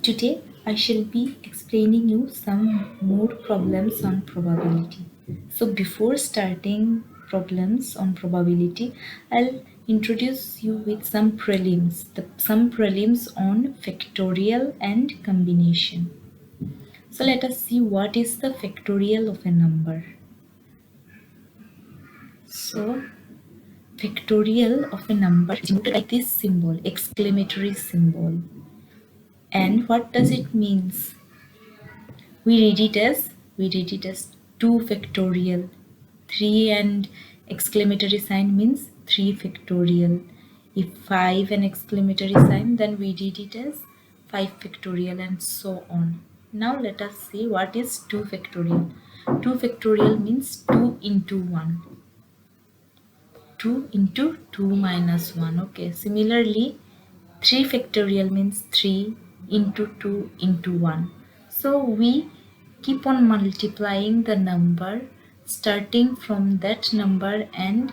Today I shall be explaining you some more problems on probability. So before starting problems on probability, I'll introduce you with some prelims, some prelims on factorial and combination. So let us see what is the factorial of a number. So factorial of a number is denoted by this symbol, exclamatory symbol. And what does it means? We read it as 2 factorial. 3 and exclamatory sign means 3 factorial. If 5 and exclamatory sign, then we read it as 5 factorial and so on. Now let us see what is 2 factorial. 2 factorial means 2 into 1. 2 into 2 minus 1. Okay. Similarly, 3 factorial means 3 into 2 into 1. So we keep on multiplying the number starting from that number and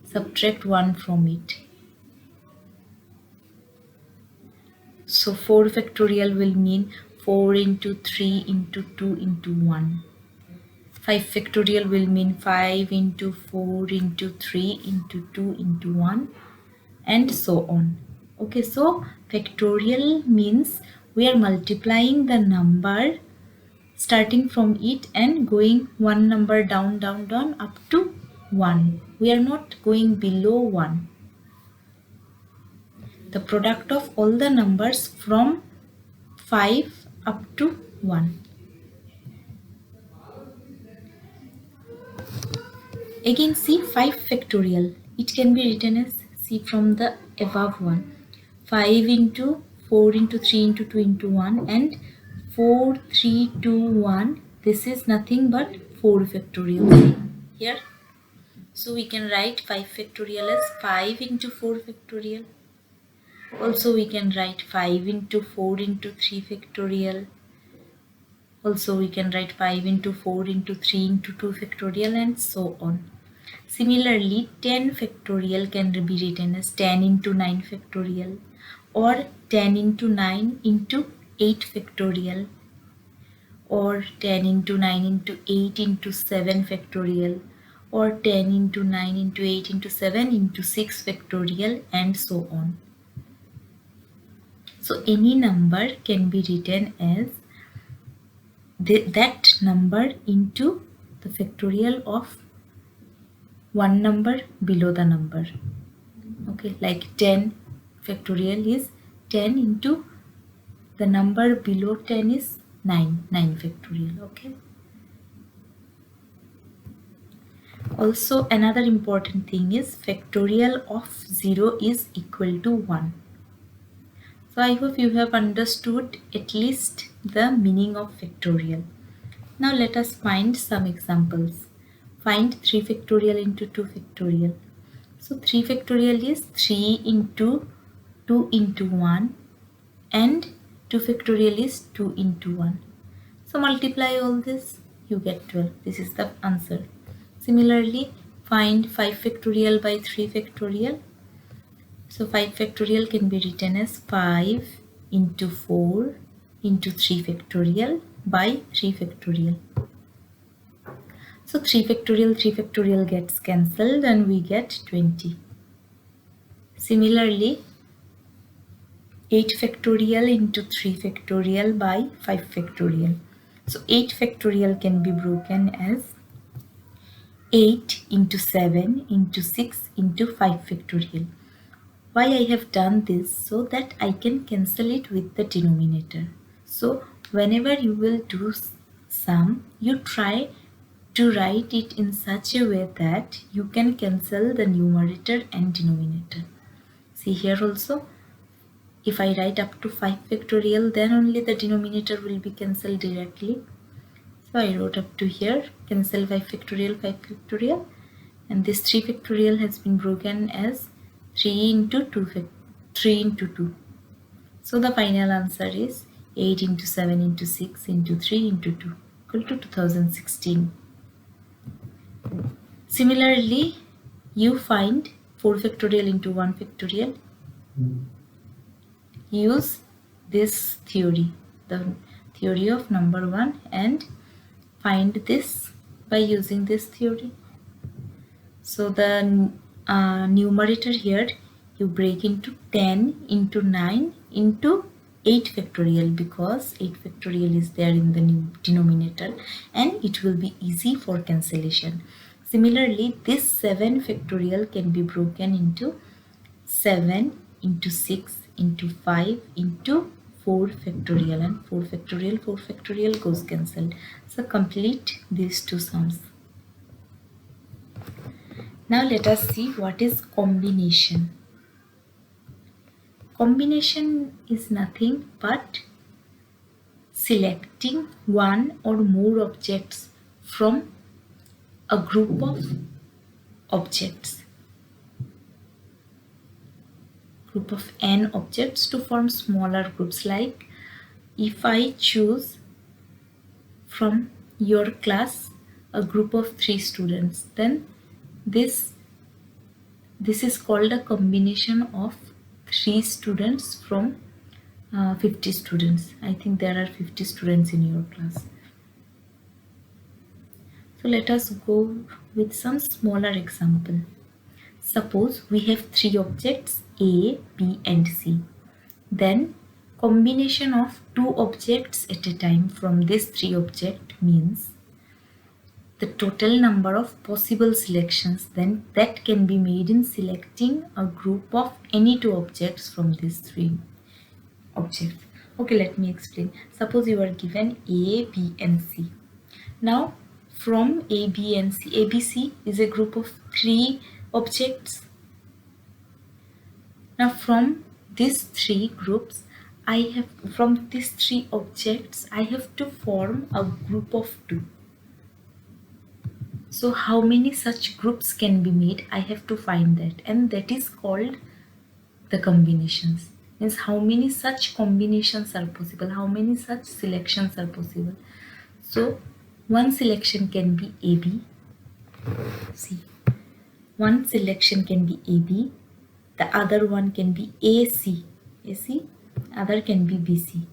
subtract 1 from it. So 4 factorial will mean 4 into 3 into 2 into 1. 5 factorial will mean 5 into 4 into 3 into 2 into 1 and so on. Okay, so factorial means we are multiplying the number starting from it and going one number down up to 1. We are not going below 1. The product of all the numbers from 5 up to 1. Again, see 5 factorial. It can be written as, see from the above one, 5 into 4 into 3 into 2 into 1 and 4, 3, 2, 1. This is nothing but 4 factorial here. So we can write 5 factorial as 5 into 4 factorial. Also we can write 5 into 4 into 3 factorial. Also we can write 5 into 4 into 3 into 2 factorial and so on. Similarly, 10 factorial can be written as 10 into 9 factorial or 10 into 9 into 8 factorial or 10 into 9 into 8 into 7 factorial or 10 into 9 into 8 into 7 into 6 factorial and so on. So any number can be written as that number into the factorial of one number below the number. Okay, like 10 factorial is 10 into the number below 10 is 9 factorial. Okay. Also another important thing is factorial of 0 is equal to 1. So I hope you have understood at least the meaning of factorial. Now let us find some examples. Find 3 factorial into 2 factorial. So 3 factorial is 3 into 2 into 1 and 2 factorial is 2 into 1. So multiply all this, you get 12. This is the answer. Similarly, find 5 factorial by 3 factorial. So 5 factorial can be written as 5 into 4 into 3 factorial by 3 factorial. So 3 factorial gets cancelled and we get 20. Similarly, 8 factorial into 3 factorial by 5 factorial. So 8 factorial can be broken as 8 into 7 into 6 into 5 factorial. Why I have done this? So that I can cancel it with the denominator. So whenever you will do sum, you try to write it in such a way that you can cancel the numerator and denominator. See here also, if I write up to 5 factorial, then only the denominator will be cancelled directly. So I wrote up to here, cancel 5 factorial, and this 3 factorial has been broken as 3 into 2. So the final answer is 8 into 7 into 6 into 3 into 2 equal to 2016. Similarly, you find 4 factorial into 1 factorial. Use this theory, the theory of number 1, and find this by using this theory. So the numerator here you break into 10 into 9 into 8 factorial, because 8 factorial is there in the new denominator and it will be easy for cancellation. Similarly, this 7 factorial can be broken into 7 into 6 into 5 into 4 factorial, and 4 factorial goes cancelled. So complete these two sums. Now let us see what is combination. Combination is nothing but selecting one or more objects from a group of objects, group of n objects, to form smaller groups. Like if I choose from your class a group of 3 students, then this is called a combination of 3 students from 50 students. I think there are 50 students in your class. So let us go with some smaller example. Suppose we have 3 objects A, B and C. Then combination of 2 objects at a time from this 3 object means the total number of possible selections then that can be made in selecting a group of any 2 objects from these 3 objects. Okay, let me explain. Suppose you are given A, B and C. Now from A, B and C, A, B, C is a group of 3 objects. Now from these 3 groups, from these 3 objects, I have to form a group of 2. So how many such groups can be made? I have to find that, and that is called the combinations. Means how many such combinations are possible, how many such selections are possible. So one selection can be AB. See, one selection can be AB, the other one can be AC, other can be BC.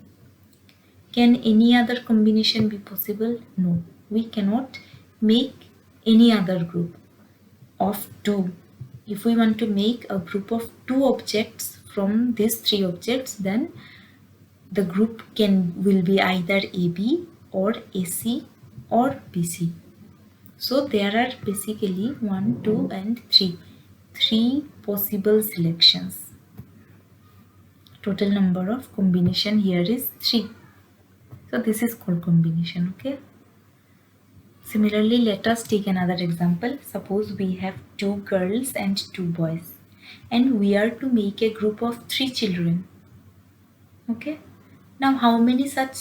Can any other combination be possible? No, we cannot make any other group of 2. If we want to make a group of 2 objects from these 3 objects, then the group will be either AB or AC or BC. So there are basically 1, 2 and 3 possible selections. Total number of combination here is 3. So this is called combination. Okay. Similarly, let us take another example. Suppose we have 2 girls and 2 boys, and we are to make a group of 3 children. Okay. Now how many such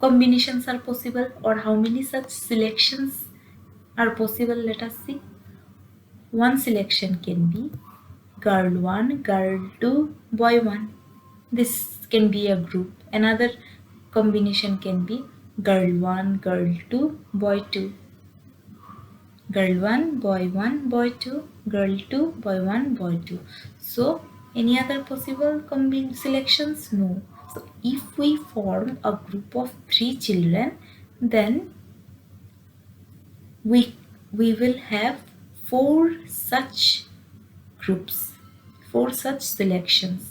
combinations are possible, or how many such selections are possible? Let us see. One selection can be girl 1, girl 2, boy 1. This can be a group. Another combination can be girl 1, girl 2, boy 2. Girl 1, boy 1, boy 2, girl 2, boy 1, boy 2. So any other possible selections? No. So if we form a group of 3 children, then we will have 4 such groups, 4 such selections.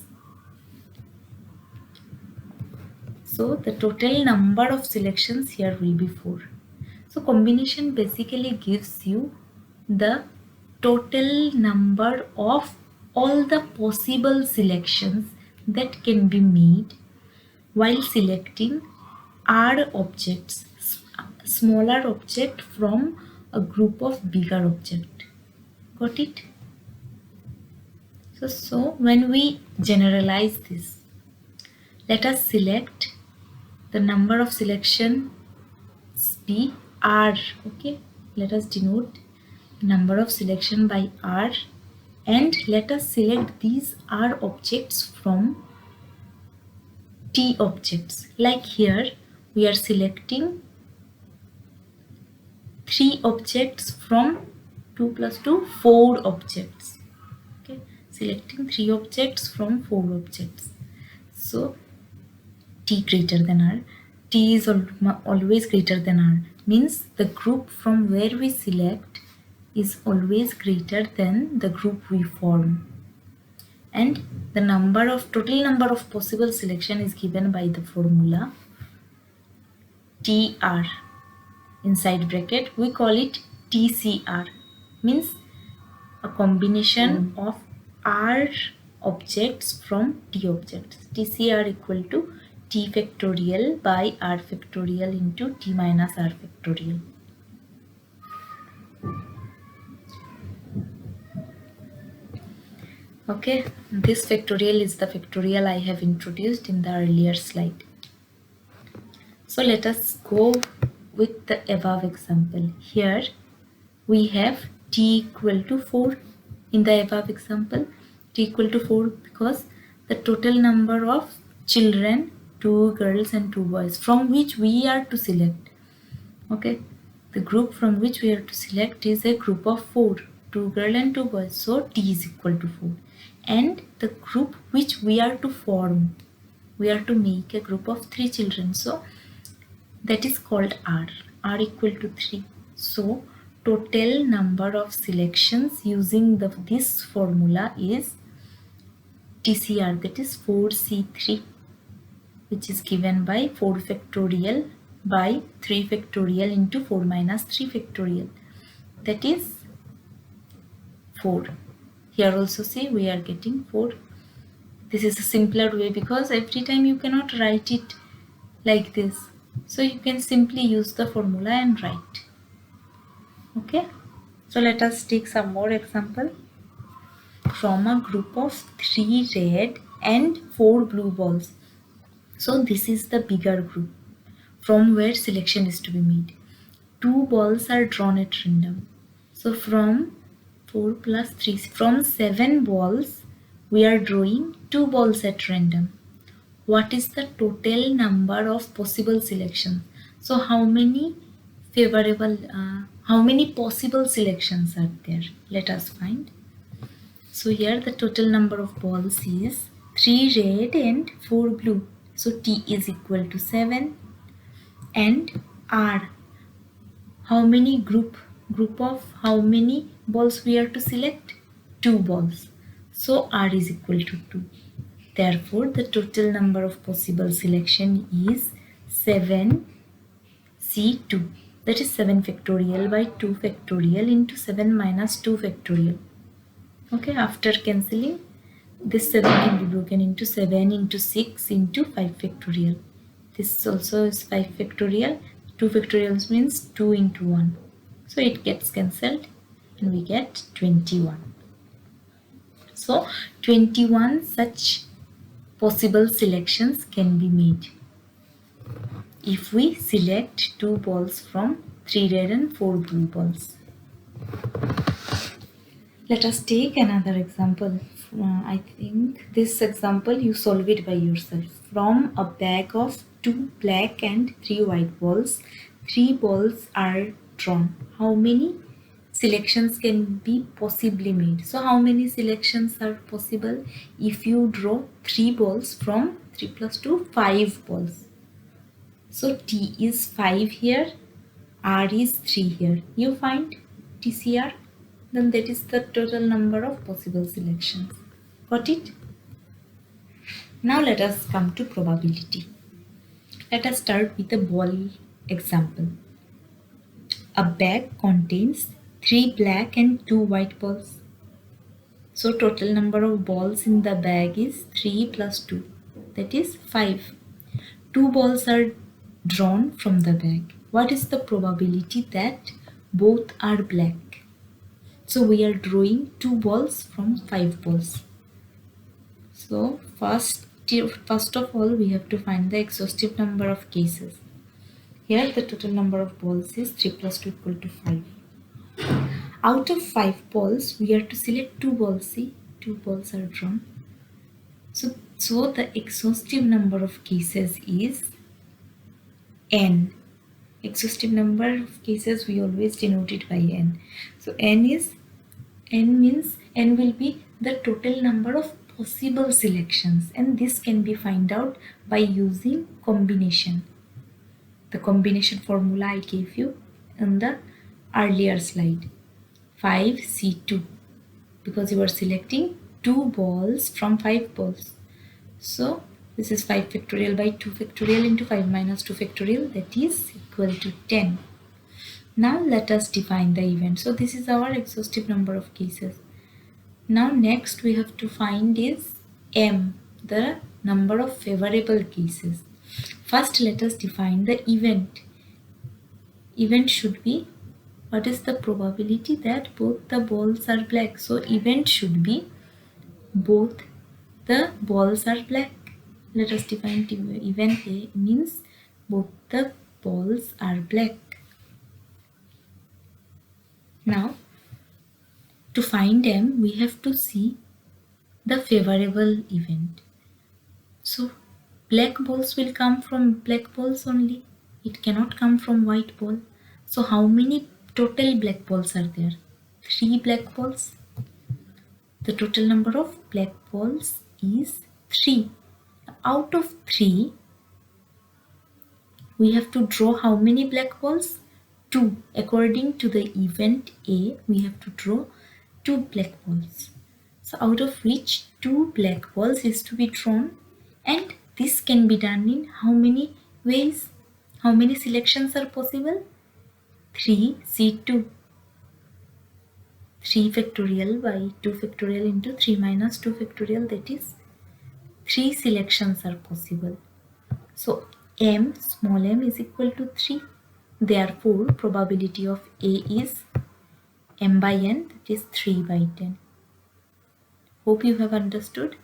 So the total number of selections here will be 4. So combination basically gives you the total number of all the possible selections that can be made while selecting R objects, smaller object from a group of bigger object. Got it? So when we generalize this, let us select the number of selections be R. Okay, let us denote number of selection by R, and let us select these R objects from T objects. Like here we are selecting 3 objects from 2 plus 2, 4 objects. Okay, selecting 3 objects from 4 objects. So T greater than R. T is always greater than R. Means the group from where we select is always greater than the group we form. And the total number of possible selection is given by the formula TR. Inside bracket we call it TCR. Means a combination of R objects from T objects. TCR equal to T factorial by R factorial into T minus R factorial. Okay, this factorial is the factorial I have introduced in the earlier slide. So let us go with the above example. Here we have T equal to 4 in the above example. T equal to 4 because the total number of children, 2 girls and 2 boys, from which we are to select. Okay, the group from which we are to select is a group of 4, 2 girls and 2 boys. So T is equal to 4. And the group which we are to form, we are to make a group of 3 children. So that is called R. R equal to 3. So total number of selections using this formula is TCR, that is 4C3, which is given by 4 factorial by 3 factorial into 4 minus 3 factorial, that is 4. Here also see we are getting 4. This is a simpler way because every time you cannot write it like this. So you can simply use the formula and write. Okay. So let us take some more example. From a group of 3 red and 4 blue balls. So this is the bigger group from where selection is to be made. 2 balls are drawn at random. So from 4 plus 3, from 7 balls, we are drawing 2 balls at random. What is the total number of possible selections? So how many possible selections are there? Let us find. So here the total number of balls is 3 red and 4 blue. So T is equal to 7. And R, how many group of how many balls we are to select? 2 balls. So R is equal to 2. Therefore, the total number of possible selection is 7C2. That is 7 factorial by 2 factorial into 7 minus 2 factorial. Okay, after cancelling, this 7 can be broken into 7 into 6 into 5 factorial. This also is 5 factorial. 2 factorials means 2 into 1. So it gets cancelled and we get 21. So 21 such possible selections can be made if we select 2 balls from 3 red and 4 blue balls. Let us take another example. I think this example you solve it by yourself. From a bag of 2 black and 3 white balls, 3 balls are drawn. How many selections can be possibly made? So how many selections are possible if you draw 3 balls from 3 plus 2, 5 balls. So T is 5 here, R is 3 here. You find TCR, then that is the total number of possible selections. Got it? Now let us come to probability. Let us start with a ball example. A bag contains 3 black and 2 white balls. So total number of balls in the bag is 3 plus 2, that is 5. 2 balls are drawn from the bag. What is the probability that both are black? So we are drawing 2 balls from 5 balls. So first of all we have to find the exhaustive number of cases. Here the total number of balls is 3 plus 2 equal to 5. Out of 5 balls we are to select 2 balls. See, 2 balls are drawn. So the exhaustive number of cases is n. Exhaustive number of cases we always denote it by n. So n means n will be the total number of possible selections, and this can be found out by using combination. The combination formula I gave you in the earlier slide. 5C2, because you are selecting 2 balls from 5 balls. So this is 5 factorial by 2 factorial into 5 minus 2 factorial, that is equal to 10. Now let us define the event. So this is our exhaustive number of cases. Now next we have to find is M, the number of favorable cases. First let us define the event. Event should be, what is the probability that both the balls are black? So event should be both the balls are black. Let us define event A means both the balls are black. Now to find M we have to see the favorable event. So black balls will come from black balls only. It cannot come from white ball. So how many total black balls are there? 3 black balls. The total number of black balls is 3. Out of 3, we have to draw how many black balls? 2. According to the event A, we have to draw 2 black balls. So out of which 2 black balls is to be drawn, and this can be done in how many ways? How many selections are possible? 3C2. 3 factorial by 2 factorial into 3 minus 2 factorial, that is 3 selections are possible. So m, small m, is equal to 3. Therefore probability of A is m by n, that is 3 by 10. Hope you have understood.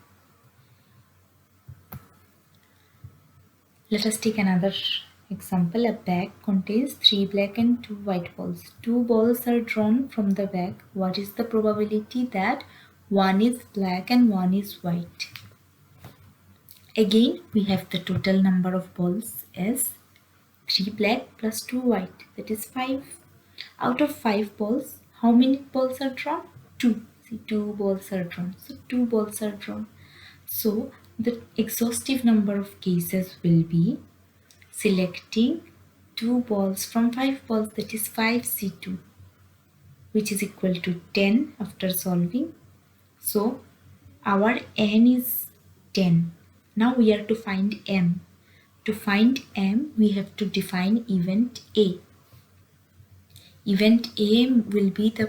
Let us take another example. A bag contains 3 black and 2 white balls. 2 balls are drawn from the bag. What is the probability that one is black and one is white? Again, we have the total number of balls as 3 black plus 2 white, that is 5. Out of 5 balls, how many balls are drawn? 2. See, 2 balls are drawn. So 2 balls are drawn. So the exhaustive number of cases will be selecting 2 balls from 5 balls, that is 5C2, which is equal to 10 after solving. So our n is 10. Now we are to find m. To find m, we have to define event A. Event A will be the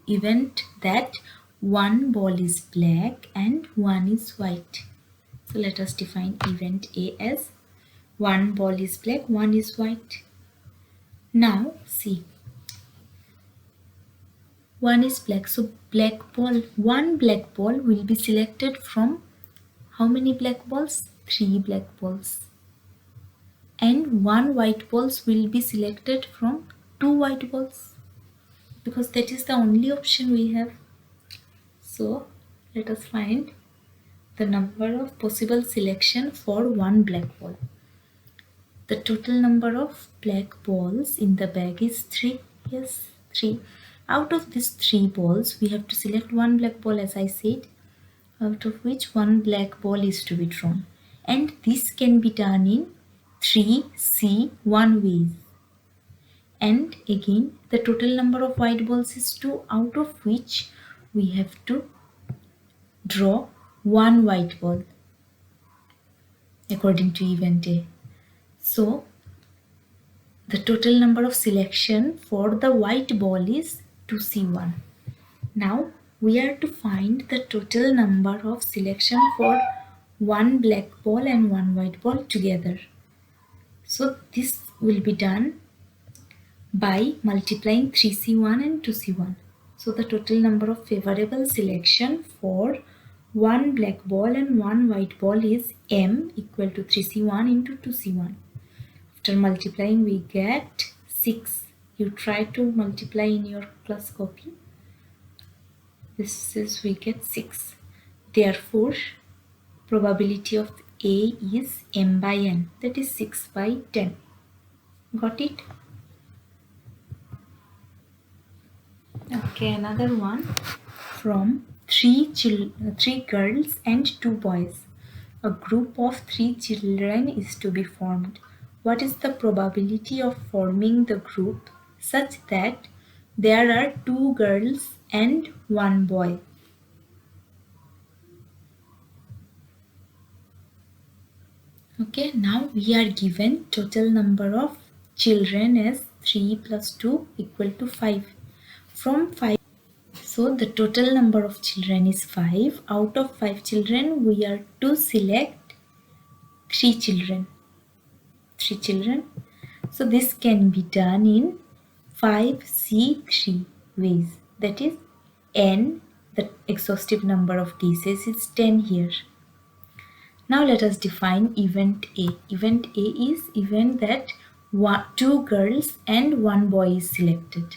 event that one ball is black and one is white. So let us define event A as one ball is black, one is white. Now see, one is black, so black ball, one black ball will be selected from how many black balls? 3 black balls. And 1 white balls will be selected from 2 white balls, because that is the only option we have. So let us find the number of possible selection for 1 black ball. The total number of black balls in the bag is 3. Yes, 3. Out of these 3 balls, we have to select 1 black ball, as I said, out of which 1 black ball is to be drawn. And this can be done in 3C1 ways. And again, the total number of white balls is 2, out of which we have to draw 1 white ball according to event A. So the total number of selection for the white ball is 2C1. Now we are to find the total number of selection for 1 black ball and 1 white ball together. So this will be done by multiplying 3C1 and 2C1. So the total number of favorable selection for 1 black ball and 1 white ball is m, equal to 3C1 into 2C1. After multiplying we get 6. You try to multiply in your class copy. This is, we get 6. Therefore probability of A is m by n, that is 6 by 10. Got it? Okay, another one from three girls and two boys. A group of three children is to be formed. What is the probability of forming the group such that there are two girls and one boy? Okay, now we are given total number of children as 3 plus 2 equal to 5. From 5, so the total number of children is 5. Out of 5 children, we are to select 3 children. 3 children. So this can be done in 5C3 ways. That is n, the exhaustive number of cases is 10 here. Now let us define event A. Event A is event that two girls and one boy is selected.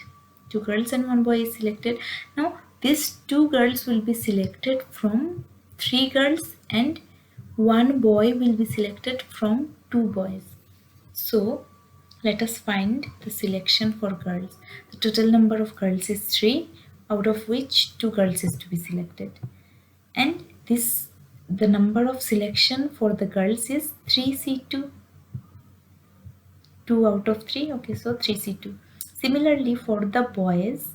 Two girls and one boy is selected. Now these two girls will be selected from three girls and one boy will be selected from two boys. So let us find the selection for girls. The total number of girls is 3, out of which 2 girls is to be selected. And this, the number of selection for the girls is 3C2. 2 out of 3. Okay, so 3C2. Similarly for the boys,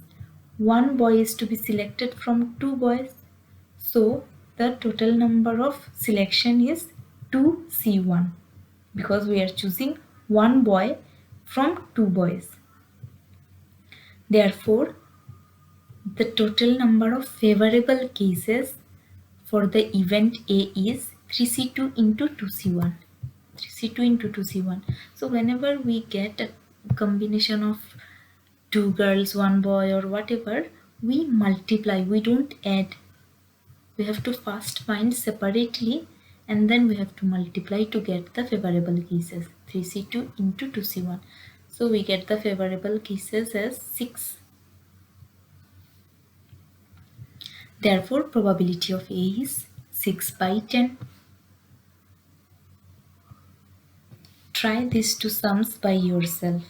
one boy is to be selected from two boys. So the total number of selection is 2C1, because we are choosing one boy from two boys. Therefore, the total number of favorable cases for the event A is 3C2 into 2C1. 3C2 into 2C1. So whenever we get a combination of two girls, one boy or whatever, we multiply, we don't add. We have to first find separately and then we have to multiply to get the favorable cases. 3C2 into 2C1. So we get the favorable cases as 6. Therefore, probability of A is 6 by 10. Try these two sums by yourself.